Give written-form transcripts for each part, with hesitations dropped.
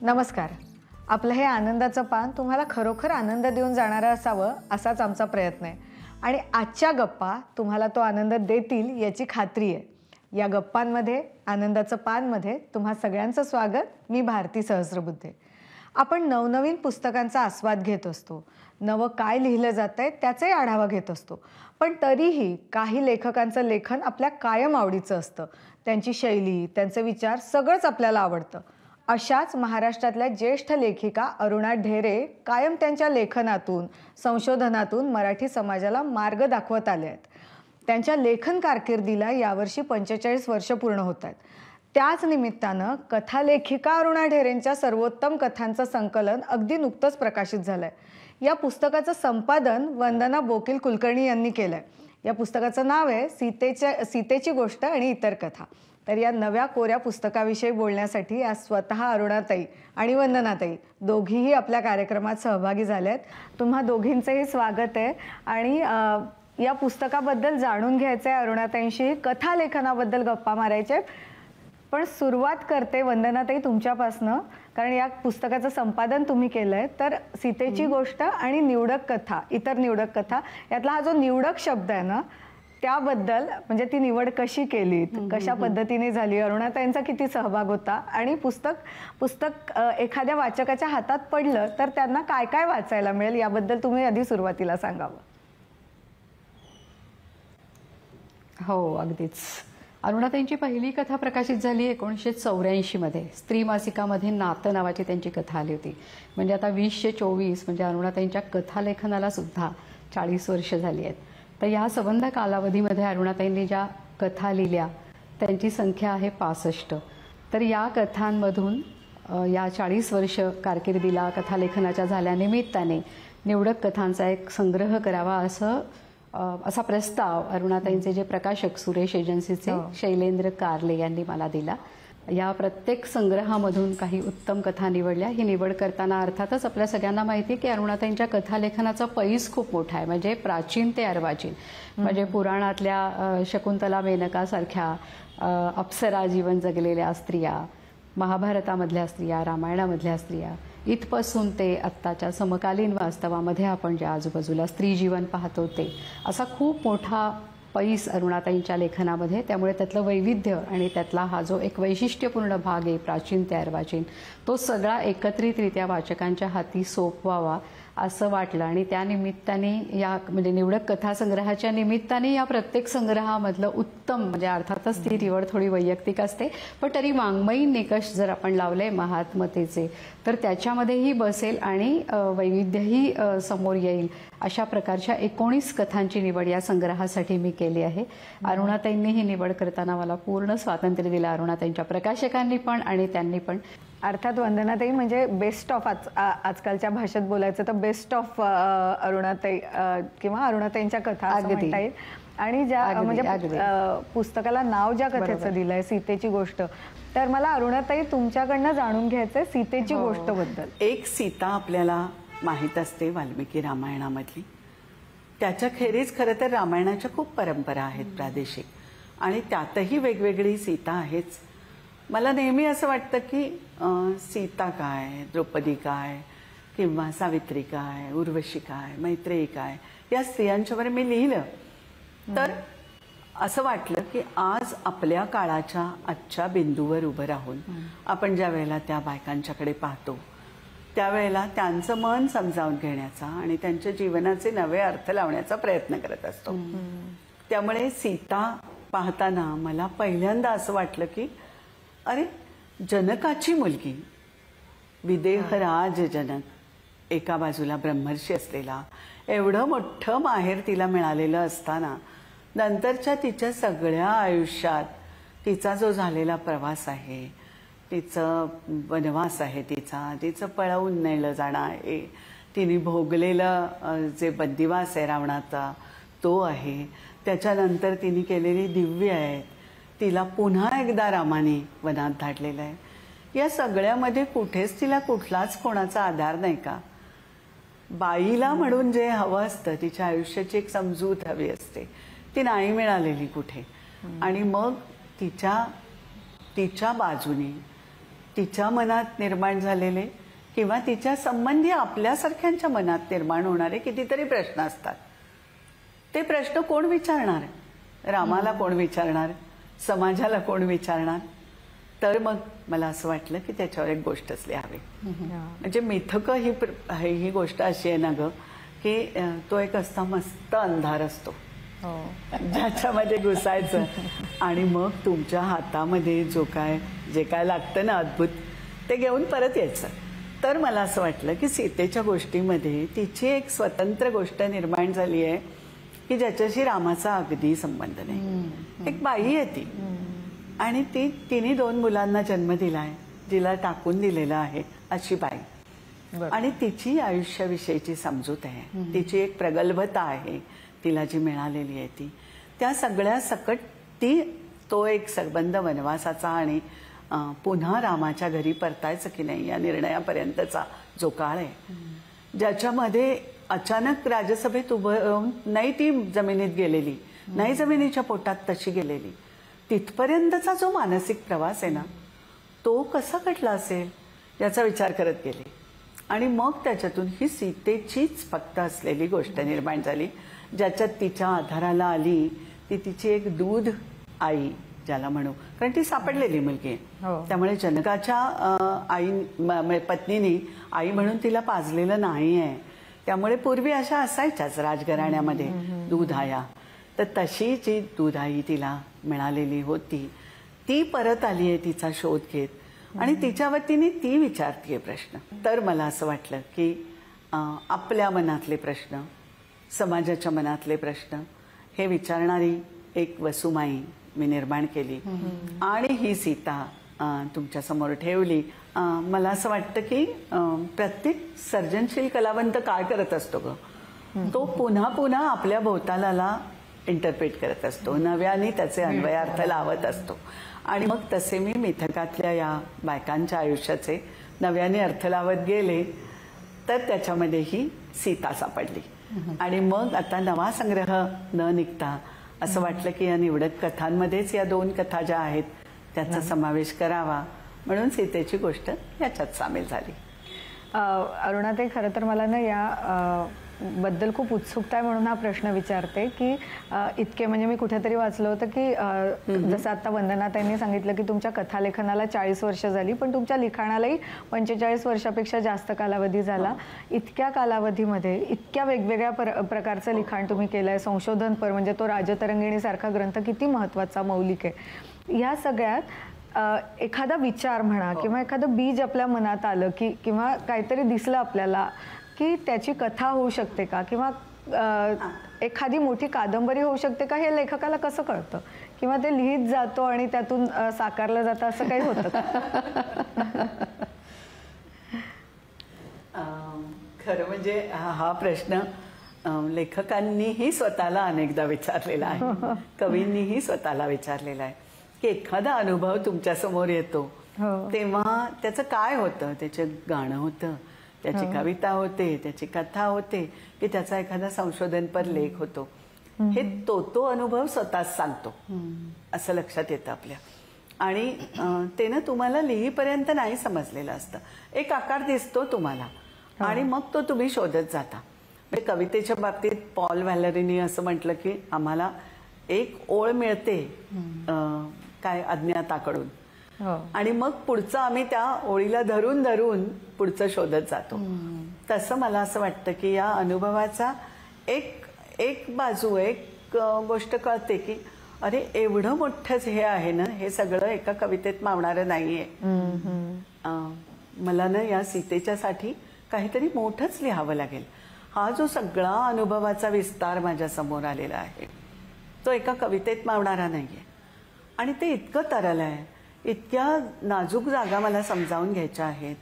नमस्कार. आपलं हे आनंदाचं पान तुम्हाला खरोखर आनंद देऊन जाणारं असावं असाच आमचा प्रयत्न आहे आणि आजच्या गप्पा तुम्हाला तो आनंद देतील याची खात्री आहे. या गप्पांमध्ये आनंदाचं पानमध्ये तुम्हा सगळ्यांचं स्वागत. मी भारती सहस्रबुद्धे. आपण नवनवीन पुस्तकांचा आस्वाद घेत असतो. नवं काय लिहिलं जातंय त्याचाही आढावा घेत असतो. पण तरीही काही लेखकांचं लेखन आपल्या कायम आवडीचं असतं. त्यांची शैली, त्यांचे विचार सगळंच आपल्याला आवडतं. अशाच महाराष्ट्रातल्या ज्येष्ठ लेखिका अरुणा ढेरे कायम त्यांच्या लेखनातून, संशोधनातून मराठी समाजाला मार्ग दाखवत आल्या आहेत. त्यांच्या लेखन कारकिर्दीला यावर्षी 45 वर्ष पूर्ण होत आहेत. त्याच निमित्तानं कथालेखिका अरुणा ढेरेंच्या सर्वोत्तम कथांचं संकलन अगदी नुकतंच प्रकाशित झालंय. या पुस्तकाचं संपादन वंदना बोकील कुलकर्णी यांनी केलंय. या पुस्तकाचं नाव आहे सीतेची गोष्ट आणि इतर कथा. तर या नव्या कोऱ्या पुस्तकाविषयी बोलण्यासाठी आज स्वतः अरुणाताई आणि वंदनाताई दोघीही आपल्या कार्यक्रमात सहभागी झाल्यात. तुम्हा दोघींचंही स्वागत आहे. आणि या पुस्तकाबद्दल जाणून घ्यायचं आहे अरुणाताईंशी, कथा लेखनाबद्दल गप्पा मारायच्या. पण सुरुवात करते वंदनाताई तुमच्यापासनं, कारण या पुस्तकाचं संपादन तुम्ही केलंय. तर सीतेची गोष्ट आणि निवडक कथा, इतर निवडक कथा, यातला हा जो निवडक शब्द आहे ना, त्याबद्दल म्हणजे ती निवड कशी केली, कशा पद्धतीने झाली, अरुणाताईंचा किती सहभाग होता आणि पुस्तक एखाद्या वाचकाच्या हातात पडलं तर त्यांना काय काय वाचायला मिळेल याबद्दल तुम्ही आधी सुरुवातीला सांगावं. हो, अगदीच. अरुणाताईंची पहिली कथा प्रकाशित झाली 1984 मध्ये. स्त्री मासिकामध्ये नातं नावाची त्यांची कथा आली होती. म्हणजे आता 2024 म्हणजे अरुणाताईंच्या कथालेखनाला सुद्धा 40 वर्ष झाली आहेत. तर या संबंध कालावधीमध्ये अरुणाताईंनी ज्या कथा लिहिल्या त्यांची संख्या आहे 65. तर या कथांमधून या 40 वर्ष कारकिर्दीला कथालेखनाच्या झाल्यानिमित्ताने निवडक कथांचा एक संग्रह करावा असा प्रस्ताव अरुणाताईंचे जे प्रकाशक सुरेश एजन्सीचे शैलेंद्र कारले यांनी मला दिला. या प्रत्येक संग्रहामधून काही उत्तम कथा निवडल्या. ही निवड करताना अर्थातच आपल्या सगळ्यांना माहिती आहे की अरुणाताईंच्या कथालेखनाचा पैस खूप मोठा आहे. म्हणजे प्राचीन ते अर्वाचीन. म्हणजे पुराणातल्या शकुंतला मेनकासारख्या अप्सरा जीवन जगलेल्या स्त्रिया, महाभारतामधल्या स्त्रिया, रामायणामधल्या स्त्रिया, इथपासून ते आत्ताच्या समकालीन वास्तवामध्ये आपण ज्या आजूबाजूला स्त्री जीवन पाहतो ते, असा खूप मोठा पैस अरुणाताईंच्या लेखनामध्ये. त्यामुळे त्यातलं वैविध्य आणि त्यातला हा जो एक वैशिष्ट्यपूर्ण भाग आहे प्राचीन ते अर्वाचीन, तो सगळा एकत्रितरित्या वाचकांच्या हाती सोपवावा असं वाटलं. आणि त्या निमित्ताने या म्हणजे निवडक कथासंग्रहाच्या निमित्ताने या प्रत्येक संग्रहामधलं उत्तम, म्हणजे अर्थातच ती निवड थोडी वैयक्तिक असते पण तरी वाङ्मयीन निकष जर आपण लावले महात्मतेचे तर त्याच्यामध्येही बसेल आणि वैविध्यही समोर येईल. अशा प्रकारच्या 19 कथांची निवड या संग्रहासाठी मी केली आहे. अरुणाताईंनी ही निवड करताना मला पूर्ण स्वातंत्र्य दिलं, अरुणाताईंच्या प्रकाशकांनी पण आणि त्यांनी पण. अर्थात वंदनाताई म्हणजे बेस्ट ऑफ, आजकालच्या भाषेत बोलायचं तर बेस्ट ऑफ अरुणाताई किंवा अरुणाताईंच्या कथा असं म्हणता येईल. आणि ज्या म्हणजे पुस्तकाला नाव ज्या कथेचं दिलंय सीतेची गोष्ट, तर मला अरुणाताई तुमच्याकडनं जाणून घ्यायचंय सीतेची गोष्ट बद्दल. एक सीता आपल्याला माहीत असते वाल्मिकी रामायणामधली. त्याच्या खेरीज खरं तर रामायणाच्या खूप परंपरा आहेत प्रादेशिक, आणि त्यातही वेगवेगळी सीता आहेच. मला नेहमी असं वाटतं की सीता काय, द्रौपदी काय, किंवा सावित्री काय, उर्वशी काय, मैत्रेयी काय, या स्त्रियांच्यावर मी लिहिलं तर असं वाटलं की आज आपल्या काळाच्या आजच्या बिंदूवर उभं राहून आपण ज्या वेळेला त्या बायकांच्याकडे पाहतो त्यावेळेला त्यांचं मन समजावून घेण्याचा आणि त्यांच्या जीवनाचे नवे अर्थ लावण्याचा प्रयत्न करत असतो. त्यामुळे सीता पाहताना मला पहिल्यांदा असं वाटलं की अरे, जनकाची मुलगी, विदेहराज जनक, एका बाजूला ब्रह्मर्षी असलेला, एवढं मोठं माहेर तिला मिळालेलं असताना नंतरच्या तिच्या सगळ्या आयुष्यात तिचा जो झालेला प्रवास आहे, तिचं वनवास आहे, तिचं पळवून नेलं जाणं आहे, तिने भोगलेलं जे बंदिवास आहे रावणाचा तो आहे, त्याच्यानंतर तिने केलेली दिव्य आहे, तिला पुन्हा एकदा रामाने वनात धाडलेलं आहे, या सगळ्यामध्ये कुठेच तिला कुठलाच कोणाचा आधार नाही का? बाईला म्हणून जे हवं असतं, तिच्या आयुष्याची एक समजूत हवी असते, ती नाही मिळालेली कुठे. आणि मग तिच्या बाजूने तिच्या मनात निर्माण झालेले किंवा तिच्या संबंधी आपल्यासारख्यांच्या मनात निर्माण होणारे कितीतरी प्रश्न असतात. ते प्रश्न कोण विचारणार? रामाला कोण विचारणार? समाजाला कोण विचारणार? तर मग मला असं वाटलं की त्याच्यावर एक गोष्टच लिहावी. म्हणजे मिथक ही गोष्ट अशी आहे ना ग, की तो एक असा मस्त अंधार असतो ज्याच्यामध्ये घुसायचं आणि मग तुमच्या हातामध्ये जे काय लागतं ना अद्भुत, ते घेऊन परत यायचं. तर मला असं वाटलं की सीतेच्या गोष्टीमध्ये तिची एक स्वतंत्र गोष्ट निर्माण झाली आहे की ज्याच्याशी रामाचा अगदी संबंध नाही. एक बाई आहे ती आणि तिने 2 मुलांना जन्म दिलाय, जिला टाकून दिलेला आहे अशी बाई. आणि तिची आयुष्याविषयीची समजूत आहे, तिची एक प्रगल्भता आहे तिला जी मिळालेली आहे ती. त्या सगळ्या सकट तो एक संबंध वनवासाचा आणि पुन्हा रामाच्या घरी परतायचं की नाही या निर्णयापर्यंतचा जो काळ आहे, ज्याच्यामध्ये अचानक राजसभेत उभं राहून नाही ती जमिनीत गेलेली, नाही जमिनीच्या पोटात तशी गेलेली, तिथपर्यंतचा जो मानसिक प्रवास आहे ना, तो कसा घडला असेल याचा विचार करत गेले. आणि मग त्याच्यातून ही सीतेचीच फक्त असलेली गोष्ट निर्माण झाली, ज्याच्यात तिच्या आधाराला आली ती तिची एक दूध आई ज्याला म्हणू, कारण ती सापडलेली मुलगी आहे. त्यामुळे जनकाच्या पत्नीने आई म्हणून तिला पाजलेलं नाही आहे. त्यामुळे पूर्वी अशा असायच्याच राजघराण्यामध्ये दूध आया. तर तशी जी दूध आई तिला मिळालेली होती ती परत आली आहे तिचा शोध घेत आणि तिच्या वतीने ती विचारतीये प्रश्न. तर मला असं वाटलं की आपल्या मनातले प्रश्न, समाजाच्या मनातले प्रश्न हे विचारणारी एक वसुमाई मी निर्माण केली आणि ही सीता तुमच्या समोर ठेवली. मला असं वाटतं की प्रत्येक सर्जनशील कलावंत काय करत असतो ग, तो पुन्हा पुन्हा आपल्या भोवतालाला इंटरप्रेट करत असतो, नव्याने त्याचे अन्वयार्थ लावत असतो. आणि मग तसे मी मिथकातल्या या बायकांच्या आयुष्याचे नव्याने अर्थ लावत गेले तर त्याच्यामध्ये ही सीता सापडली. आणि मग आता नवा संग्रह न निघता असं वाटलं की या निवडक कथांमध्येच या 2 कथा ज्या आहेत त्याचा समावेश करावा, म्हणून सीतेची गोष्ट याच्यात सामील झाली. अरुणाताई, खरं तर मला ना या बद्दल खूप उत्सुकता आहे म्हणून हा प्रश्न विचारते की इतके म्हणजे मी कुठेतरी वाचलं होतं की जसं आता वंदनाताईंनी सांगितलं की तुमच्या कथालेखनाला 40 वर्ष झाली, पण तुमच्या लिखाणालाही 45 वर्षापेक्षा जास्त कालावधी झाला. इतक्या कालावधीमध्ये इतक्या वेगवेगळ्या प्रकारचं लिखाण तुम्ही केलंय, संशोधनपर म्हणजे तो राजतरंगिणीसारखा ग्रंथ किती महत्त्वाचा, मौलिक आहे. या सगळ्यात एखादा विचार म्हणा किंवा एखादं बीज आपल्या मनात आलं की किंवा काहीतरी दिसलं आपल्याला की त्याची कथा होऊ शकते का किंवा एखादी मोठी कादंबरी होऊ शकते का, हे लेखकाला कसं कळतं? किंवा ते लिहित जातो आणि त्यातून साकारलं जातं, असं काही होतं का? खरं म्हणजे हा प्रश्न लेखकांनीही स्वतःला अनेकदा विचारलेला आहे, कवींनीही स्वतःला विचारलेला आहे की एखादा अनुभव तुमच्या समोर येतो तेव्हा त्याचं काय होतं. त्याचं गाणं होतं, त्याची कविता होते, त्याची कथा होते, की त्याचा एखादा संशोधनपर लेख होतो. हे तो अनुभव स्वतःच सांगतो असं लक्षात येतं आपल्या. आणि ते ना तुम्हाला लिहीपर्यंत नाही समजलेलं असतं. एक आकार दिसतो तुम्हाला आणि मग तो तुम्ही शोधत जाता. म्हणजे कवितेच्या बाबतीत पॉल व्हॅलरीनी असं म्हटलं की आम्हाला एक ओळ मिळते काय अज्ञाताकडून आणि मग पुढचं आम्ही त्या ओळीला धरून धरून पुढचं शोधत जातो. तसं मला असं वाटतं की या अनुभवाचा एक बाजू, एक गोष्ट कळते की अरे एवढं मोठंच हे आहे ना, हे सगळं एका कवितेत मावणारं नाहीये. मला ना या सीतेच्यासाठी काहीतरी मोठंच लिहावं लागेल. हा जो सगळा अनुभवाचा विस्तार माझ्या समोर आलेला आहे तो एका कवितेत मावणारा नाहीये. आणि ते इतकं तरल आहे, इतक्या नाजूक जागा मला समजावून घ्यायच्या आहेत,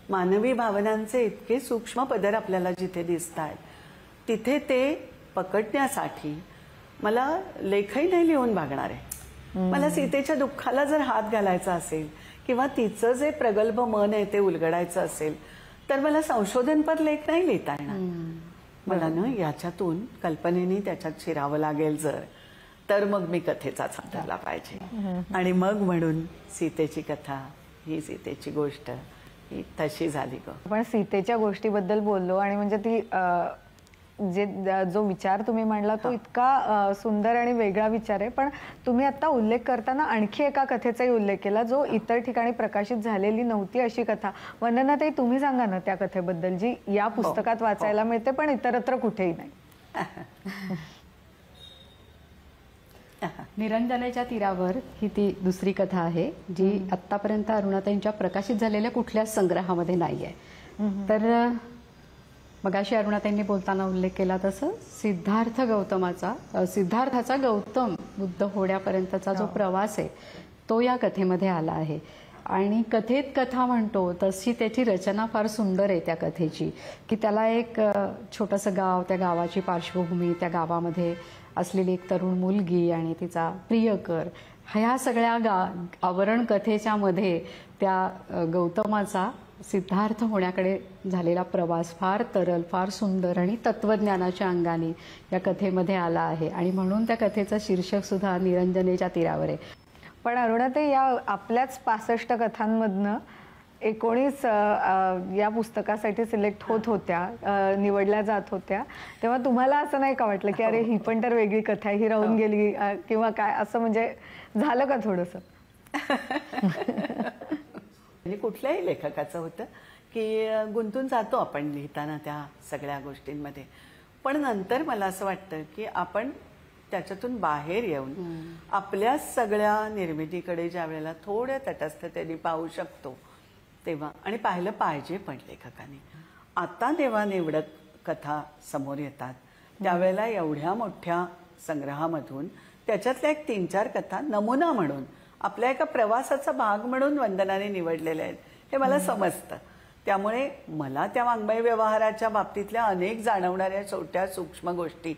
मानवी भावनांचे इतके सूक्ष्म पदर आपल्याला जिथे दिसत आहेत तिथे ते पकडण्यासाठी मला लेखही नाही लिहून भागणार आहे. मला सीतेच्या दुःखाला जर हात घालायचा असेल किंवा तिचं जे प्रगल्भ मन आहे ते उलगडायचं असेल तर मला संशोधनपर लेख नाही लिहिता येणार. मला ना याच्यातून कल्पनेने त्याच्यात शिरावं लागेल जर, तर मग मी कथेचा धरला पाहिजे. आणि मग म्हणून सीतेची कथा ही सीतेची गोष्ट ही तशी झाली ग. आपण सीतेच्या गोष्टीबद्दल बोललो आणि म्हणजे ती जो विचार तुम्ही मांडला तो इतका सुंदर आणि वेगळा विचार आहे. पण तुम्ही आता उल्लेख करताना आणखी एका कथेचाही उल्लेख केला जो इतर ठिकाणी प्रकाशित झालेली नव्हती अशी कथा. वंदनाताई, तुम्ही सांगा ना त्या कथेबद्दल जी या पुस्तकात वाचायला मिळते पण इतरत्र कुठेही नाही. निरंजनाच्या तीरावर ही ती दुसरी कथा आहे जी आतापर्यंत अरुणाताईंच्या प्रकाशित झालेल्या कुठल्याच संग्रहामध्ये नाहीये. तर मगाशी अरुणाताईंनी बोलताना उल्लेख केला तसं सिद्धार्थाचा गौतम बुद्ध होण्यापर्यंतचा जो प्रवास आहे तो या कथेमध्ये आला आहे. आणि कथेत कथा म्हणतो तशी त्याची रचना फार सुंदर आहे त्या कथेची, की त्याला एक छोटंसं गाव, त्या गावाची पार्श्वभूमी, त्या गावामध्ये असलेली एक तरुण मुलगी आणि तिचा प्रियकर, ह्या सगळ्या आवरण कथेच्या मध्ये त्या गौतमाचा सिद्धार्थ होण्याकडे झालेला प्रवास फार तरल, फार सुंदर आणि तत्वज्ञानाच्या अंगाने या कथेमध्ये आला आहे. आणि म्हणून त्या कथेचं शीर्षक सुद्धा निरंजनेच्या तीरावर आहे. पण अरुणाताई, या आपल्याच 65 कथांमधनं 19 या पुस्तकासाठी सिलेक्ट होत होत्या, निवडल्या जात होत्या, तेव्हा तुम्हाला असं नाही का वाटलं की अरे ही पण तर वेगळी कथा आहे, ही राहून गेली किंवा काय, असं म्हणजे झालं का थोडंसं? म्हणजे कुठल्याही लेखकाचं होतं की गुंतून जातो आपण लिहिताना त्या सगळ्या गोष्टींमध्ये. पण नंतर मला असं वाटतं की आपण त्याच्यातून बाहेर येऊन आपल्या सगळ्या निर्मितीकडे ज्या वेळेला थोड्या तटस्थतेने पाहू शकतो तेव्हा, आणि पाहिलं पाहिजे पण लेखकाने. आता जेव्हा निवडक कथा समोर येतात त्यावेळेला एवढ्या मोठ्या संग्रहामधून त्याच्यातल्या एक 3-4 कथा नमुना म्हणून आपल्या एका प्रवासाचा भाग म्हणून वंदनाने निवडलेल्या आहेत हे मला समजतं. त्यामुळे मला त्या वाङ्मय व्यवहाराच्या बाबतीतल्या अनेक जाणवणाऱ्या छोट्या सूक्ष्म गोष्टी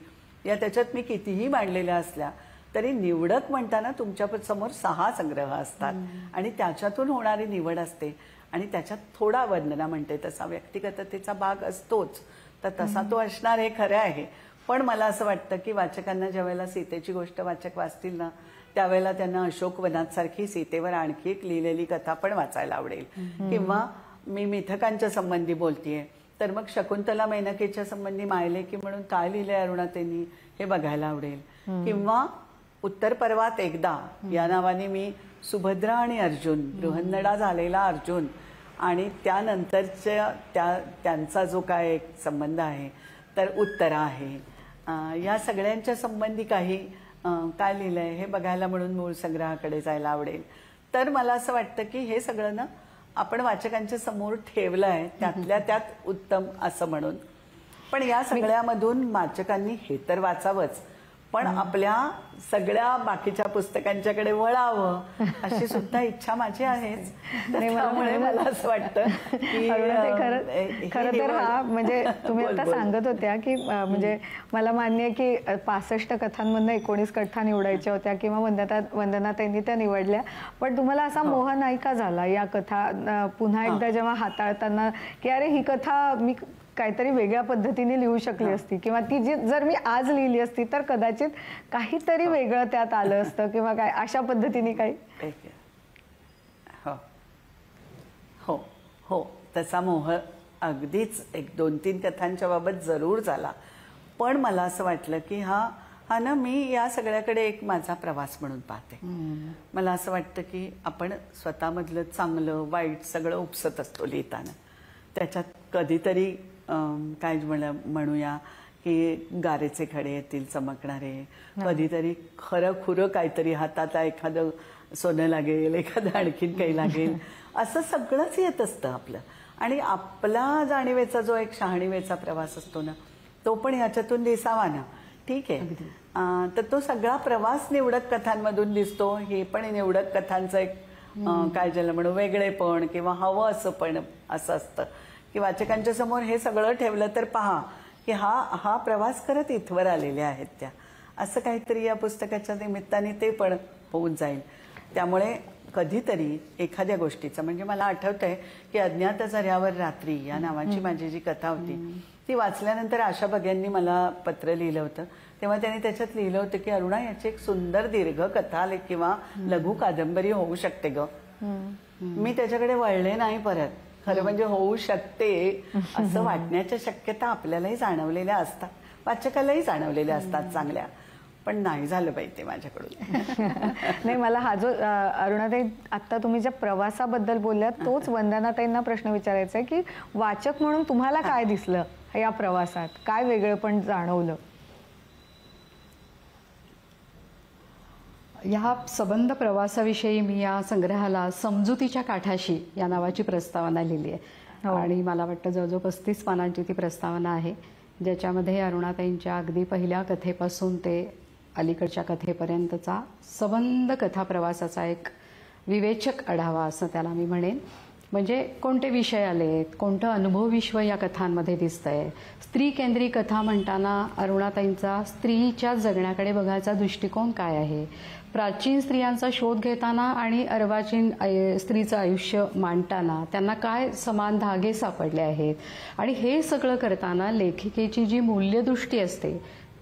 या त्याच्यात मी कितीही मांडलेल्या असल्या तरी निवडक म्हणताना तुमच्या समोर 6 संग्रह असतात आणि त्याच्यातून होणारी निवड असते आणि त्याच्यात थोडा वंदना म्हणते तसा व्यक्तिगततेचा भाग असतोच, तर तसा तो असणार हे खरं आहे. पण मला असं वाटतं की वाचकांना ज्या वेळेला सीतेची गोष्ट वाचक वाचतील ना त्यावेळेला त्यांना अशोक वनात सारखी सीतेवर आणखी एक लिहिलेली कथा पण वाचायला आवडेल. किंवा मी मिथकांच्या संबंधी बोलतीये तर मग शकुंतला मेनकेच्या संबंधी मायलेकी म्हणून काय लिहिलंय अरुणाताईंनी हे बघायला आवडेल. किंवा उत्तर पर्वात एकदा या नावाने मी सुभद्रा आणि अर्जुन, बृहन्नडा झालेला अर्जुन आणि त्यानंतरच्या त्यांचा जो काय एक संबंध आहे तर उत्तरा आहे, या सगळ्यांच्या संबंधी काही काय लिहिलंय हे बघायला म्हणून मूळ संग्रहाकडे जायला आवडेल. तर मला असं वाटतं की हे सगळं ना आपण वाचकांच्या समोर ठेवलं आहे त्यातल्या त्यात उत्तम असं म्हणून. पण या सगळ्यामधून वाचकांनी हे तर वाचावंच पण आपल्या सगळ्या बाकीच्या पुस्तकांच्याकडे वळावं अशी सुद्धा इच्छा माझी आहेच. त्यामुळे मला असं वाटतं की खरं तर हा म्हणजे तुम्ही आता सांगत होत्या की म्हणजे मला मान्य आहे की 65 कथांमधनं 19 कथा निवडायच्या होत्या किंवा वंदनाताईंनी त्या निवडल्या, पण तुम्हाला असा मोह नाही का झाला या कथा पुन्हा एकदा जेव्हा हाताळताना की अरे ही कथा मी काहीतरी वेगळ्या पद्धतीने लिहू शकली असती किंवा ती जी जर मी आज लिहिली असती तर कदाचित काहीतरी वेगळं त्यात आलं असतं किंवा काय अशा पद्धतीने काही? हो हो हो, तसा मोह अगदीच 1-2-3 कथांच्या बाबत जरूर झाला. पण मला असं वाटलं की हा ना मी या सगळ्याकडे एक माझा प्रवास म्हणून पाहते. मला असं वाटतं की आपण स्वतःमधलं चांगलं वाईट सगळं उपसत असतो लिहिताना. त्याच्यात कधीतरी काय म्हणूया की गारेचे खडे येतील चमकणारे, कधीतरी खरं खुरं काहीतरी हाताला एखादं सोनं लागेल, एखादं आणखीन काही लागेल, असं सगळंच येत असतं आपलं. आणि आपला जाणीवेचा जो एक शहाणीवेचा प्रवास असतो ना तो पण ह्याच्यातून दिसावा ना. ठीक आहे, तर तो सगळा प्रवास निवडक कथांमधून दिसतो. हे पण निवडक कथांचं एक काय ज्याला म्हणू वेगळेपण किंवा हवं असं पण असं असतं की वाचकांच्या समोर हे सगळं ठेवलं तर पहा की हा प्रवास करत इथवर आलेले आहेत त्या, असं काहीतरी या पुस्तकाच्या निमित्ताने ते पण होऊन जाईल. त्यामुळे कधीतरी एखाद्या गोष्टीचं म्हणजे मला आठवतंय की अज्ञात झऱ्यावर रात्री या नावाची माझी जी कथा होती ती वाचल्यानंतर आशा बग्यांनी मला पत्र लिहिलं होतं. तेव्हा त्यांनी त्याच्यात लिहिलं होतं की अरुणा याची एक सुंदर दीर्घ कथा किंवा लघु कादंबरी होऊ शकते ग. मी त्याच्याकडे वळले नाही परत. खरं म्हणजे होऊ शकते असं वाटण्याच्या शक्यता आपल्यालाही जाणवलेल्या असतात, वाचकालाही जाणवलेल्या असतात चांगल्या, पण नाही झालं पाहिजे माझ्याकडून. नाही, मला हा जो अरुणाताई आता तुम्ही ज्या प्रवासाबद्दल बोलल्यात तोच वंदनाताईंना प्रश्न विचारायचा आहे की वाचक म्हणून तुम्हाला काय दिसलं या प्रवासात, काय वेगळं पण जाणवलं? ह्या सबंध प्रवासाविषयी मी या संग्रहाला समजुतीच्या काठाशी या नावाची प्रस्तावना लिहिली आहे. आणि मला वाटतं जवळजवळ 35 पानांची ती प्रस्तावना आहे, ज्याच्यामध्ये अरुणाताईंच्या अगदी पहिल्या कथेपासून ते अलीकडच्या कथेपर्यंतचा सबंध कथा प्रवासाचा एक विवेचक आढावा असं त्याला मी म्हणेन. म्हणजे कोणते विषय आलेत, कोणतं अनुभव विश्व या कथांमध्ये दिसतंय. स्त्री केंद्री कथा म्हणताना अरुणाताईंचा स्त्रीच्या जगण्याकडे बघायचा दृष्टिकोन काय आहे, प्राचीन स्त्रियांचा शोध घेताना आणि अर्वाचीन स्त्रीचं आयुष्य मांडताना त्यांना काय समान धागे सापडले आहेत, आणि हे सगळं करताना लेखिकेची जी मूल्यदृष्टी असते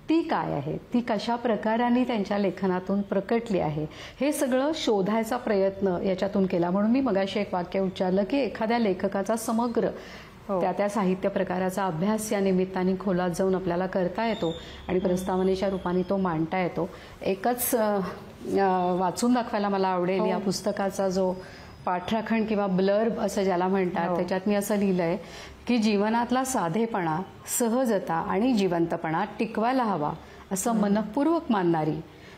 ती काय आहे, ती कशा प्रकाराने त्यांच्या लेखनातून प्रकटली आहे, हे सगळं शोधायचा प्रयत्न याच्यातून केला. म्हणून मी मगाशी एक वाक्य उच्चारलं की एखाद्या लेखकाचा समग्र त्या साहित्य प्रकाराचा अभ्यास या निमित्ताने खोलात जाऊन आपल्याला करता येतो आणि प्रस्तावनेच्या रूपाने तो मांडता येतो. एकच वाचून दाखवायला मला आवडेल या पुस्तकाचा जो पाठराखण किंवा ब्लर्ब असं ज्याला म्हणतात, त्याच्यात मी असं लिहिलंय की जीवनातला साधेपणा, सहजता आणि जिवंतपणा टिकवायला हवा असं मनपूर्वक मानणारी,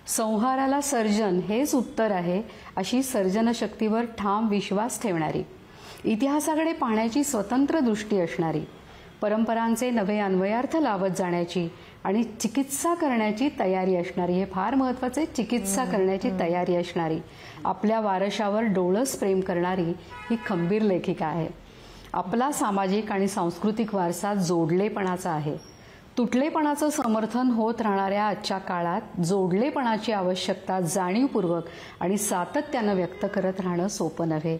संहाराला सर्जन हेच उत्तर आहे अशी सर्जनशक्तीवर ठाम विश्वास ठेवणारी, इतिहासाकडे पाहण्याची स्वतंत्र दृष्टी असणारी, परंपरांचे नवे अन्वयार्थ लावत जाण्याची आणि चिकित्सा करण्याची तयारी असणारी, हे फार महत्वाचे, चिकित्सा करण्याची तयारी असणारी, आपल्या वारशावर डोळस प्रेम करणारी ही खंबीर लेखिका आहे. आपला सामाजिक आणि सांस्कृतिक वारसा जोडलेपणाचा आहे. तुटलेपणाचं समर्थन होत राहणाऱ्या आजच्या काळात जोडलेपणाची आवश्यकता जाणीवपूर्वक आणि सातत्यानं व्यक्त करत राहणं सोपं नव्हे.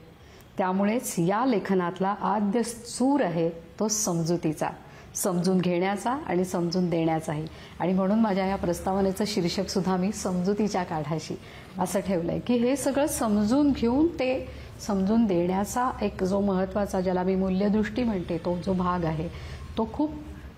त्यामुळेच या लेखनातला आद्य सूर आहे तो समजुतीचा, समजून घेण्याचा आणि समजून देण्याचाही. आणि म्हणून माझ्या या प्रस्तावनेचं शीर्षक सुद्धा मी समजुतीच्या काठाशी असं ठेवलंय की हे सगळं समजून घेऊन ते समजून देण्याचा एक जो महत्त्वाचा, ज्याला मी मूल्यदृष्टी म्हणते, तो जो भाग आहे तो खूप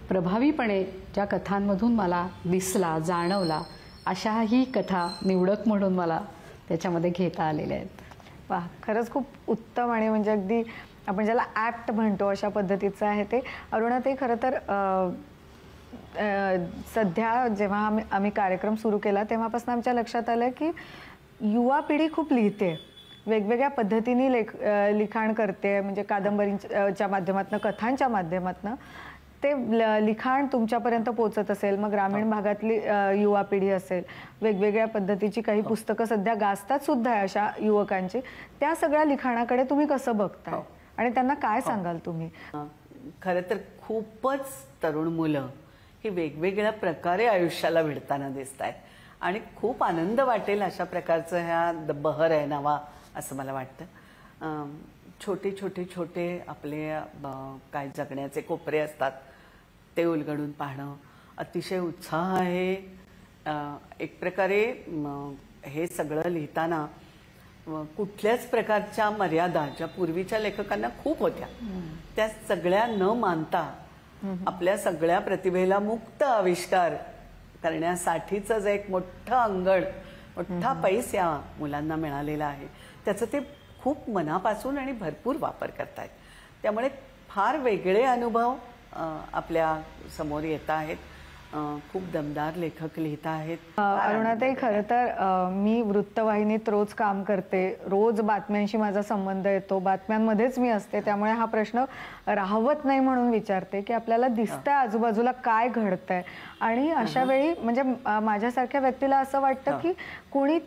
प्रभावीपणे ज्या कथांमधून मला दिसला, जाणवला, अशाही कथा निवडक म्हणून मला त्याच्यामध्ये घेता आलेल्या आहेत. वा, खरंच खूप उत्तम आणि म्हणजे अगदी आपण ज्याला ॲप्ट म्हणतो अशा पद्धतीचं आहे ते. अरुणाताई, खरं तर सध्या जेव्हा आम्ही कार्यक्रम सुरू केला तेव्हापासून आमच्या लक्षात आलं की युवा पिढी खूप लिहिते, वेगवेगळ्या पद्धतीने लिखाण करते, म्हणजे कादंबरींच्या माध्यमातून, कथांच्या माध्यमातून ते लिखाण तुमच्यापर्यंत पोहोचत असेल. मग ग्रामीण भागातली युवा पिढी असेल, वेगवेगळ्या पद्धतीची काही पुस्तकं सध्या गाजतात सुद्धा आहे अशा युवकांची. त्या सगळ्या लिखाणाकडे तुम्ही कसं बघताय आणि त्यांना काय सांगाल तुम्ही? खरं तर खूपच तरुण मुलं ही वेगवेगळ्या प्रकारे आयुष्याला भिडताना दिसत आहेत आणि खूप आनंद वाटेल अशा प्रकारचं ह्या बहर आहे नवा, असं मला वाटतं. छोटे छोटे छोटे आपले काय जगण्याचे कोपरे असतात ते उलगडून पाहणं अतिशय उत्साह आहे. एक प्रकारे हे सगळं लिहिताना कुठल्याच प्रकारच्या मर्यादा ज्या पूर्वीच्या लेखकांना खूप होत्या त्या सगळ्या न मानता आपल्या सगळ्या प्रतिभेला मुक्त आविष्कार करण्यासाठीच जे एक मोठं अंगण, मोठा पैस या मुलांना मिळालेला आहे, त्याचं ते खूप मनापासून आणि भरपूर वापर करतायत. त्यामुळे फार वेगळे अनुभव आपल्या समोर येत आहेत. खूप दमदार लेखक लिहित आहेत. अरुणाताई, खरं तर मी वृत्तवाहिनीत रोज काम करते, रोज बातम्यांशी माझा संबंध येतो, बातम्यांमध्येच मी असते, त्यामुळे हा प्रश्न राहवत नाही म्हणून विचारते की आपल्याला दिसतंय आजूबाजूला काय घडतंय. आणि अशा वेळी म्हणजे माझ्यासारख्या व्यक्तीला असं वाटतं की कोणी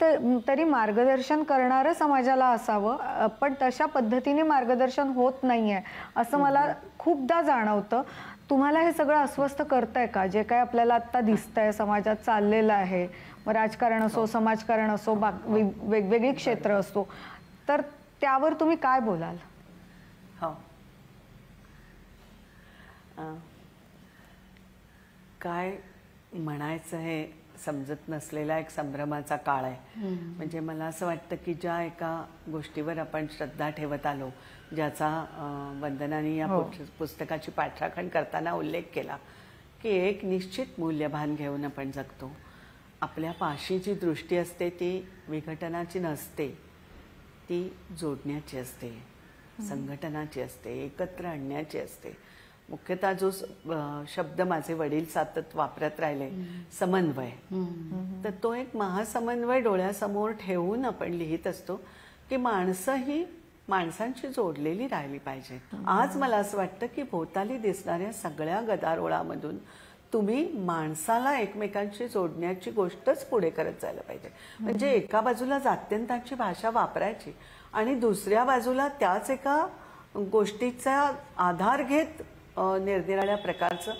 तरी मार्गदर्शन करणारं समाजाला असावं, पण तशा पद्धतीने मार्गदर्शन होत नाहीये असं मला खूपदा जाणवतं. तुम्हाला हे सगळं अस्वस्थ करताय का, जे काय आपल्याला आता दिसतंय समाजात चाललेलं आहे, मग राजकारण असो, समाजकारण असो, वेगवेगळी क्षेत्र असो, तर त्यावर तुम्ही काय बोलाल? हो, काय म्हणायचं हे समजत नसलेला एक संभ्रमाचा काळ आहे. म्हणजे मला असं वाटतं की ज्या एका गोष्टीवर आपण श्रद्धा ठेवत आलो, ज्याचा वंदनाने या पुस्तकाची पाठराखण करताना उल्लेख केला की एक निश्चित मूल्यभान घेऊन आपण जगतो. आपल्या पाशी जी दृष्टी असते ती विघटनाची नसते, ती जोडण्याची असते, संघटनाची असते, एकत्र आणण्याची असते. मुख्यतः जो शब्द माझे वडील सतत वापरत राहिले, समन्वय, तर तो एक महासमन्वय डोळ्यासमोर ठेवून आपण लिहित असतो की माणसं ही माणसांची जोडलेली राहिली पाहिजे. आज मला असं वाटतं की भोवताली दिसणाऱ्या सगळ्या गदारोळामधून तुम्ही माणसाला एकमेकांशी जोडण्याची गोष्टच पुढे करत जायला पाहिजे. म्हणजे एका बाजूला जात्यंताची भाषा वापरायची आणि दुसऱ्या बाजूला त्याच एका गोष्टीचा आधार घेत निरनिराळ्या प्रकारचं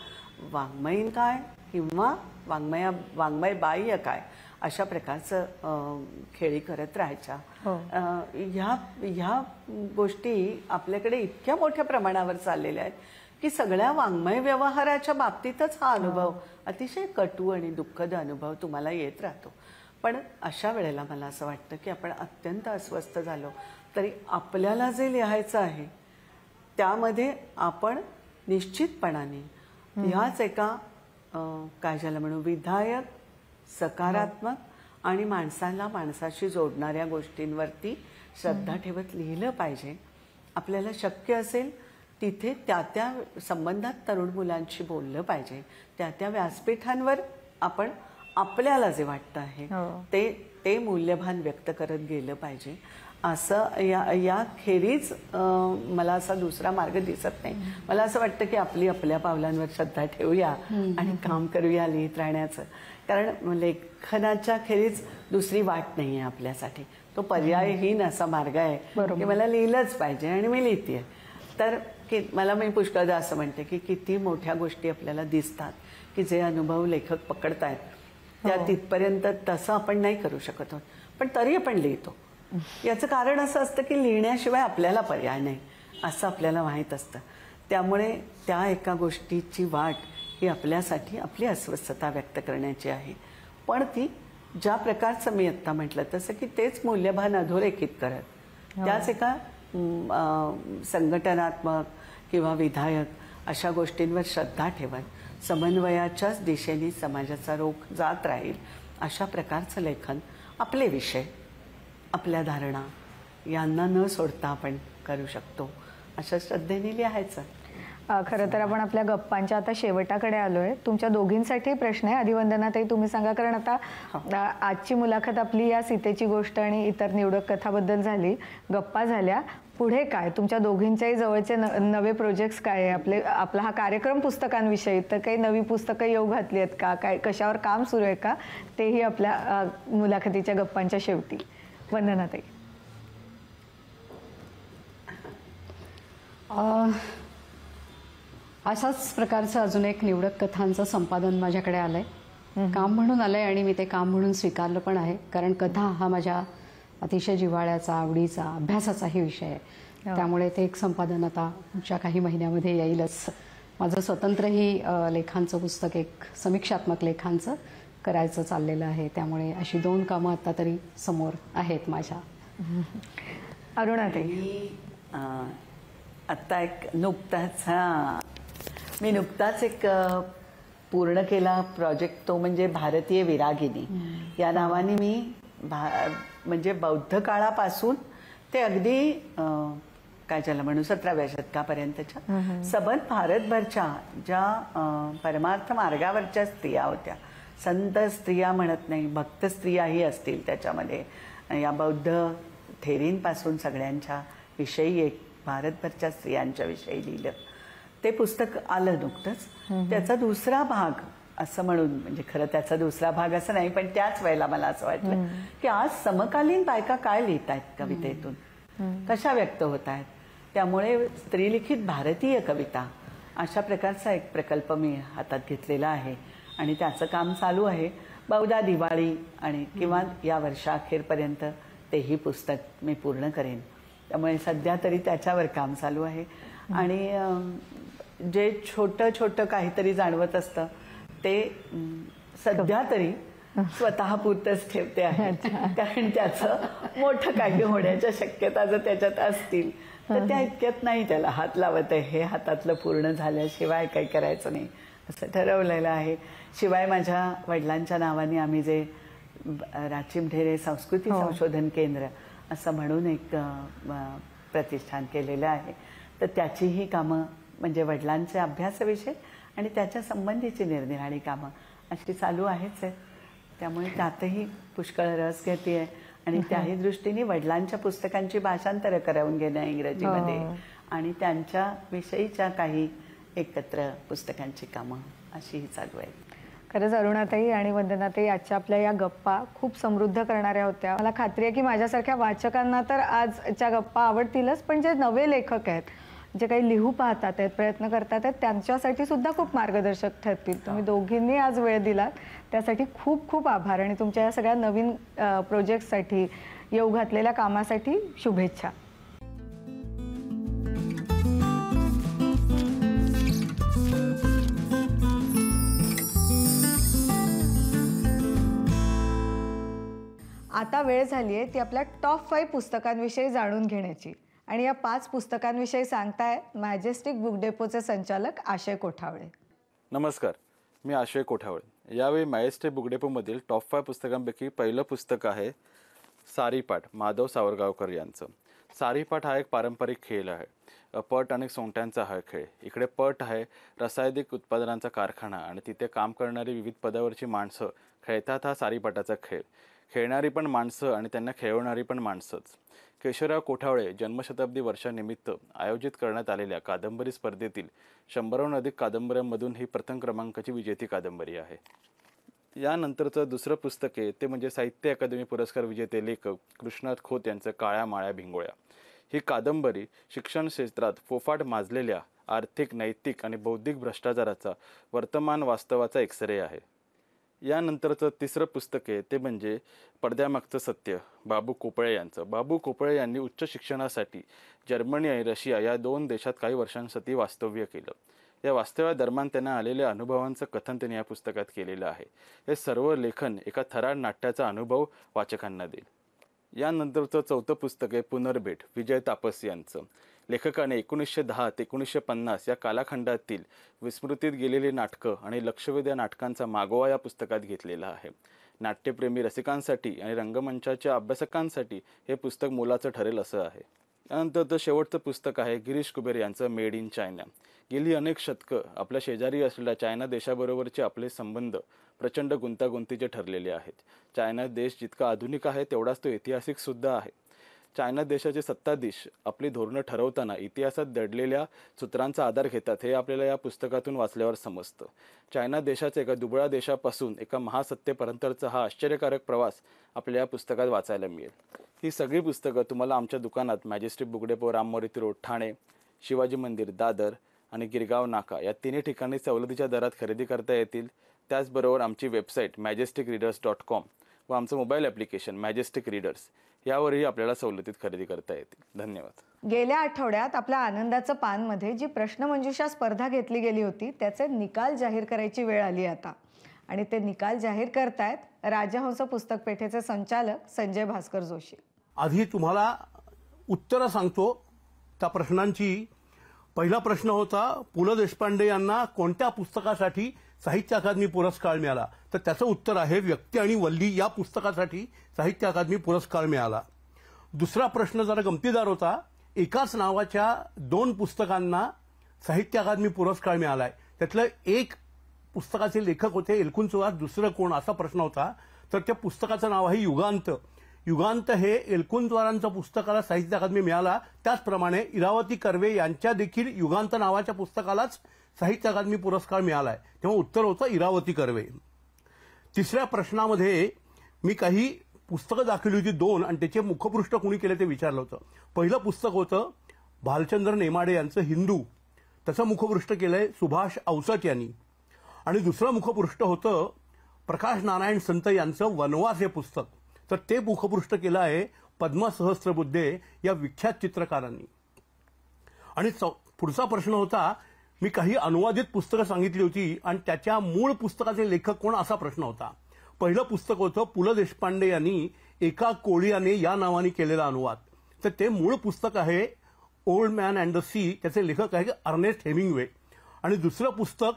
वाङ्मयीन काय किंवा वाङ्मय बाह्य काय अशा प्रकारचं खेळी करत राहायच्या. ह्या गोष्टी आपल्याकडे इतक्या मोठ्या प्रमाणावर चाललेल्या आहेत की सगळ्या वाङ्मय व्यवहाराच्या बाबतीतच हा अनुभव अतिशय कटू आणि दुःखद अनुभव तुम्हाला येत राहतो. पण अशा वेळेला मला असं वाटतं की आपण अत्यंत अस्वस्थ झालो तरी आपल्याला जे लिहायचं आहे त्यामध्ये आपण निश्चितपणाने ह्याच एका काय ज्याला म्हणू विधायक, सकारात्मक आणि माणसाला माणसाशी जोडणाऱ्या गोष्टींवरती श्रद्धा ठेवत लिहिलं पाहिजे. आपल्याला शक्य असेल तिथे त्या संबंधात तरुण मुलांशी बोललं पाहिजे. त्या व्यासपीठांवर आपण आपल्याला जे वाटतं आहे ते मूल्यभान व्यक्त करत गेलं पाहिजे. असं या खेरीज मला असा दुसरा मार्ग दिसत नाही. मला असं वाटतं की आपल्या पावलांवर श्रद्धा ठेवूया आणि काम करूया लिहित राहण्याचं. कारण लेखनाच्या खेरीज दुसरी वाट नाही आहे आपल्यासाठी. तो पर्यायहीन असा मार्ग आहे की मला लिहिलंच पाहिजे आणि मी लिहितेय. तर मला मी पुष्कळदा असं म्हणते की किती मोठ्या गोष्टी आपल्याला दिसतात की जे अनुभव लेखक पकडतायत त्या तिथपर्यंत तसं आपण नाही करू शकत आहोत, पण तरी आपण लिहितो. याचं कारण असं असतं की लिहिण्याशिवाय आपल्याला पर्याय नाही असं आपल्याला माहीत असतं. त्यामुळे त्या एका गोष्टीची वाट ही आपल्यासाठी आपली अस्वस्थता व्यक्त करण्याची आहे. पण ती ज्या प्रकारचं मी आत्ता म्हटलं तसं की तेच मूल्यभान अधोरेखित करत त्याच एका संघटनात्मक किंवा विधायक अशा गोष्टींवर श्रद्धा ठेवत समन्वयाच्याच दिशेने समाजाचा रोख जात राहील अशा प्रकारचं लेखन आपले विषय, आपल्या धारणा यांना न सोडता आपण करू शकतो अशा श्रद्धेने लिहायचं. खरं तर आपण आपल्या गप्पांच्या आता शेवटाकडे आलोय. तुमच्या दोघींसाठी प्रश्न आहे. आधी वंदनाताई तुम्ही सांगा, कारण आता आजची मुलाखत आपली या सीतेची गोष्ट आणि इतर निवडक कथाबद्दल झाली, गप्पा झाल्या. पुढे काय तुमच्या दोघींच्याही जवळचे नवे प्रोजेक्ट्स काय आहे? आपला हा कार्यक्रम पुस्तकांविषयी, तर काही नवी पुस्तकं येऊ घातली आहेत का? काय कशावर काम सुरू आहे का? तेही आपल्या मुलाखतीच्या गप्पांच्या शेवटी. वंदनाताई. अशाच प्रकारचं अजून एक निवडक कथांचं संपादन माझ्याकडे आलंय. काम म्हणून आलंय आणि मी ते काम म्हणून स्वीकारलं पण आहे. कारण कथा हा माझ्या अतिशय जिव्हाळ्याचा, आवडीचा, अभ्यासाचाही विषय आहे. त्यामुळे ते एक संपादन आता पुढच्या काही महिन्यामध्ये येईलच. माझं स्वतंत्रही लेखांचं पुस्तक, एक समीक्षात्मक लेखांचं करायचं चाललेलं आहे. त्यामुळे अशी 2 कामं आता तरी समोर आहेत माझ्या. अरुणाताई. आत्ता मी नुकताच एक पूर्ण केला प्रोजेक्ट, तो म्हणजे भारतीय विरागिनी या नावाने. मी म्हणजे बौद्ध काळापासून ते अगदी काय ज्याला म्हणू 17व्या शतकापर्यंतच्या सबंध भारतभरच्या ज्या परमार्थ मार्गावरच्या स्त्रिया होत्या, संत स्त्रिया म्हणत नाही, भक्त स्त्रियाही असतील त्याच्यामध्ये, या बौद्ध थेरींपासून सगळ्यांच्या विषयी एक भारतभरच्या स्त्रियांच्या विषयी लिहिलं. ते पुस्तक आलं नुकतंच. त्याचा दुसरा भाग असं म्हणून, म्हणजे खरं त्याचा दुसरा भाग असं नाही, पण त्याच वेळेला मला असं वाटलं की आज समकालीन बायका काय लिहित आहेत कवितेतून, कशा व्यक्त होत आहेत. त्यामुळे स्त्रीलिखित भारतीय कविता अशा प्रकारचा एक प्रकल्प मी हातात घेतलेला आहे आणि त्याचं काम चालू आहे. बहुधा दिवाळी आणि किंवा या वर्षाअखेरपर्यंत तेही पुस्तक मी पूर्ण करेन. त्यामुळे सध्या तरी त्याच्यावर काम चालू आहे. आणि जे छोटं छोटं काहीतरी जाणवत असतं ते सध्या तरी स्वतः पुरतच ठेवते आहे, कारण त्याचं मोठं काही होण्याच्या शक्यता जर त्याच्यात असतील तर त्या इतक्यात नाही त्याला हात लावत आहे. हे हातातलं पूर्ण झाल्याशिवाय काही करायचं नाही असं ठरवलेलं आहे. शिवाय माझ्या वडिलांच्या नावाने आम्ही जे राचीम ढेरे संस्कृती संशोधन केंद्र असं म्हणून एक प्रतिष्ठान केलेलं आहे, तर त्याचीही कामं म्हणजे वडिलांचे अभ्यासाविषयी आणि त्याच्या संबंधीची निरनिराळी कामं अशी चालू आहेच आहेत. त्यामुळे त्यातही पुष्कळ रस घेते आहे आणि त्याही दृष्टीने वडिलांच्या पुस्तकांची भाषांतरं करवून घेणं इंग्रजीमध्ये आणि त्यांच्या विषयीच्या काही एकत्र पुस्तकांची कामं अशीही चालू आहेत. खरंच अरुणाताई आणि वंदनाताई आजच्या आपल्या या गप्पा खूप समृद्ध करणाऱ्या होत्या. मला खात्री आहे की माझ्यासारख्या वाचकांना तर आजच्या गप्पा आवडतीलच, पण जे नवे लेखक आहेत, जे काही लिहू पाहतात आहेत, प्रयत्न करतात आहेत, त्यांच्यासाठी सुद्धा खूप मार्गदर्शक ठरतील. तुम्ही दोघींनी आज वेळ दिलात त्यासाठी खूप खूप आभार आणि तुमच्या या सगळ्या नवीन प्रोजेक्टसाठी, येऊ घातलेल्या कामासाठी शुभेच्छा. आता वेळ झाली आहे ती आपल्या टॉप 5 पुस्तकांविषयी जाणून घेण्याची आणि या 5 पुस्तकांविषयी सांगताय मॅजेस्टिक बुक डेपोचे संचालक आशय कोठावळे. नमस्कार, मी आशय कोठावळे. यावेळी मॅजेस्टिक बुक डेपोमधील टॉप 5 पुस्तकांपैकी पहिलं पुस्तक आहे सारीपाट, माधव सावरगावकर यांचं. सारीपाट हा एक पारंपरिक खेळ आहे. पट आणि सोंगट्यांचा हा खेळ. इकडे पट आहे, रासायनिक उत्पादनांचा कारखाना आणि तिथे काम करणारी विविध पदावरची माणसं खेळतात हा सारीपाटाचा खेळ. खेळणारी पण माणसं आणि त्यांना खेळवणारी पण माणसंच. केशवराव कोठावळे जन्मशताब्दी वर्षानिमित्त आयोजित करण्यात आलेल्या कादंबरी स्पर्धेतील 100हून अधिक कादंबऱ्यांमधून ही प्रथम क्रमांकाची विजेती कादंबरी आहे. यानंतरचं दुसरं पुस्तक आहे ते म्हणजे साहित्य अकादमी पुरस्कार विजेते लेखक कृष्णात खोत यांचं काळ्या माळ्या भिंगोळ्या. ही कादंबरी शिक्षण क्षेत्रात फोफाट माजलेल्या आर्थिक, नैतिक आणि बौद्धिक भ्रष्टाचाराचा वर्तमान वास्तवाचा एक्सरे आहे. यानंतरचं तिसरं पुस्तक आहे ते म्हणजे पडद्यामागचं सत्य, बाबू कोपळे यांचं. बाबू कोपळे यांनी उच्च शिक्षणासाठी जर्मनी आणि रशिया या 2 देशात काही वर्षांसाठी वास्तव्य केलं. या वास्तव्यादरम्यान त्यांना आलेल्या अनुभवांचं कथन त्यांनी या पुस्तकात केलेलं आहे. हे सर्व लेखन एका थरार नाट्याचा अनुभव वाचकांना देईल. यानंतरचं चौथं पुस्तक आहे पुनर्भेट, विजय तापस यांचं. लेखकाने 1910 ते 1950 या कालखंडातील विस्मृतीत गेलेली नाटकं आणि लक्षवेध या नाटकांचा मागोवा या पुस्तकात घेतलेला आहे. नाट्यप्रेमी रसिकांसाठी आणि रंगमंचाच्या अभ्यासकांसाठी हे पुस्तक मोलाचं ठरेल असं आहे. त्यानंतर शेवटचं पुस्तक आहे गिरीश कुबेर यांचं मेड इन चायना. गेली अनेक शतकं आपल्या शेजारी असलेल्या चायना देशाबरोबरचे आपले संबंध प्रचंड गुंतागुंतीचे ठरलेले आहेत. चायना देश जितका आधुनिक आहे तेवढाच तो ऐतिहासिक सुद्धा आहे. चायना देशाचे सत्ताधीश आपली धोरणं ठरवताना इतिहासात दडलेल्या सूत्रांचा आधार घेतात हे आपल्याला या पुस्तकातून वाचल्यावर समजतं. चायना देशाच्या एका दुबळ्या देशापासून एका महासत्तेपर्यंतचा हा आश्चर्यकारक प्रवास आपल्या या पुस्तकात वाचायला मिळेल. ही सगळी पुस्तकं तुम्हाला आमच्या दुकानात मॅजेस्टिक बुक डेपो, राममोरी रोड, ठाणे, शिवाजी मंदिर, दादर आणि गिरगाव नाका या 3 ठिकाणी सवलतीच्या दरात खरेदी करता येतील. त्याचबरोबर आमची वेबसाईट majesticreaders.com व आमचं मोबाईल ॲप्लिकेशन मॅजेस्टिक रीडर्स यावरही आपल्याला सवलतीत खरेदी करता येतील. धन्यवाद. गेल्या आठवड्यात आपल्या आनंदाचं पानमध्ये जी प्रश्नमंजुषा स्पर्धा घेतली गेली होती त्याचे निकाल जाहीर करायची वेळ आली आता आणि ते निकाल जाहीर करतायत राजहंस पुस्तक पेठेचे संचालक संजय भास्कर जोशी. आधी तुम्हाला उत्तरं सांगतो त्या प्रश्नांची. पहिला प्रश्न होता पु ल देशपांडे यांना कोणत्या पुस्तकासाठी साहित्य अकादमी पुरस्कार मिळाला, तर त्याचं उत्तर आहे व्यक्ती आणि वल्ली या पुस्तकासाठी साहित्य अकादमी पुरस्कार मिळाला. दुसरा प्रश्न जरा गमतीदार होता. एकाच नावाच्या 2 पुस्तकांना साहित्य अकादमी पुरस्कार मिळालाय, त्यातलं एक पुस्तकाचे लेखक होते एलकुंचवार, दुसरं कोण असा प्रश्न होता. तर त्या पुस्तकाचं नाव आहे युगांत. युगांत हे एलकुंचवारांचं पुस्तकाला साहित्य अकादमी मिळाला. त्याचप्रमाणे इरावती कर्वे यांच्या देखील युगांत नावाच्या पुस्तकालाच साहित्य अकादमी पुरस्कार मिळालाय, तेव्हा उत्तर होतं इरावती कर्वे. तिसऱ्या प्रश्नामध्ये मी काही पुस्तकं दाखवली होती 2 आणि त्याचे मुखपृष्ठ कुणी केले ते विचारलं होतं. पहिलं पुस्तक होतं भालचंद्र नेमाडे यांचं हिंदू, त्याचं मुखपृष्ठ केलंय सुभाष अवसट यांनी. आणि दुसरं मुखपृष्ठ होतं प्रकाश नारायण संत यांचं वनवास हे पुस्तक, तर ते मुखपृष्ठ केलं आहे पद्म सहस्त्रबुद्धे या विख्यात चित्रकारांनी. आणि पुढचा प्रश्न होता मी काही अनुवादित पुस्तकं सांगितली होती आणि त्याच्या मूळ पुस्तकाचे लेखक कोण असा प्रश्न होता. पहिलं पुस्तक होतं पु ल देशपांडे यांनी एका कोळीयाने या नावाने केलेला अनुवाद. तर ते मूळ पुस्तक आहे old man and the sea, त्याचे लेखक आहे अर्नेस्ट हेमिंग्वे. आणि दुसरं पुस्तक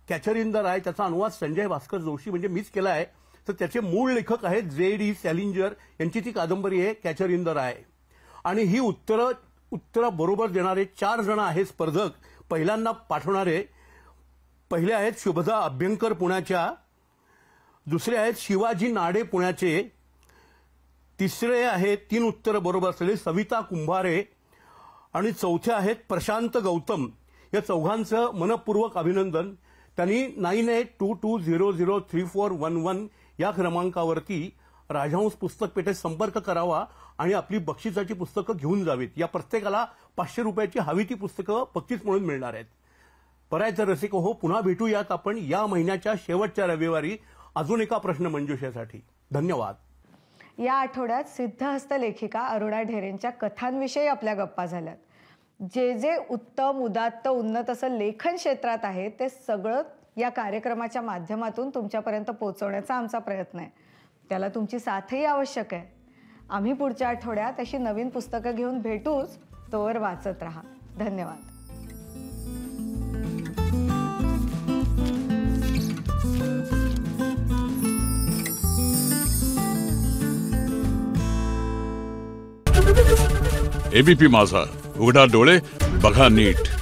कॅचर इन द राय, त्याचा अनुवाद संजय भास्कर जोशी म्हणजे मीच केला आहे. तर त्याचे मूळ लेखक आहेत J.D. सॅलिंजर यांची ती कादंबरी आहे कॅचर इन द राय. आणि ही उत्तरं बरोबर देणारे 4 जण आहेत स्पर्धक पहिल्यांदा पाठवणारे. पहिले आहेत शुभदा अभ्यंकर पुण्याच्या, दुसरे आहेत शिवाजी नाडे पुण्याचे, तिसरे आहेत 3 उत्तरं बरोबर असलेले सविता कुंभारे, आणि चौथे आहेत प्रशांत गौतम. या चौघांचं मनपूर्वक अभिनंदन. त्यांनी 9822003411 या क्रमांकावरती राजहंस पुस्तक पेठेत संपर्क करावा आणि आपली बक्षिसाची पुस्तकं घेऊन जावीत. या प्रत्येकाला 500 रुपयाची हवी ती पुस्तकं बक्षीस म्हणून मिळणार आहेत. पर्यायचं रसिक हो, पुन्हा भेटूयात आपण या महिन्याच्या शेवटच्या रविवारी अजून एका प्रश्न मंजुषेसाठी. धन्यवाद. या आठवड्यात सिद्धहस्त लेखिका अरुणा ढेरेंच्या कथांविषयी आपल्या गप्पा झाल्यात. जे उत्तम, उदात्त, उन्नत असं लेखन क्षेत्रात आहे ते सगळं या कार्यक्रमाच्या माध्यमातून तुमच्यापर्यंत पोहोचवण्याचा आमचा प्रयत्न आहे. त्याला तुमची साथही आवश्यक आहे. आम्ही पुढच्या आठवड्यात अशी नवीन पुस्तकं घेऊन भेटूच. तोवर वाचत राहा. धन्यवाद. एबीपी माझा, उघडा डोळे बघा नीट.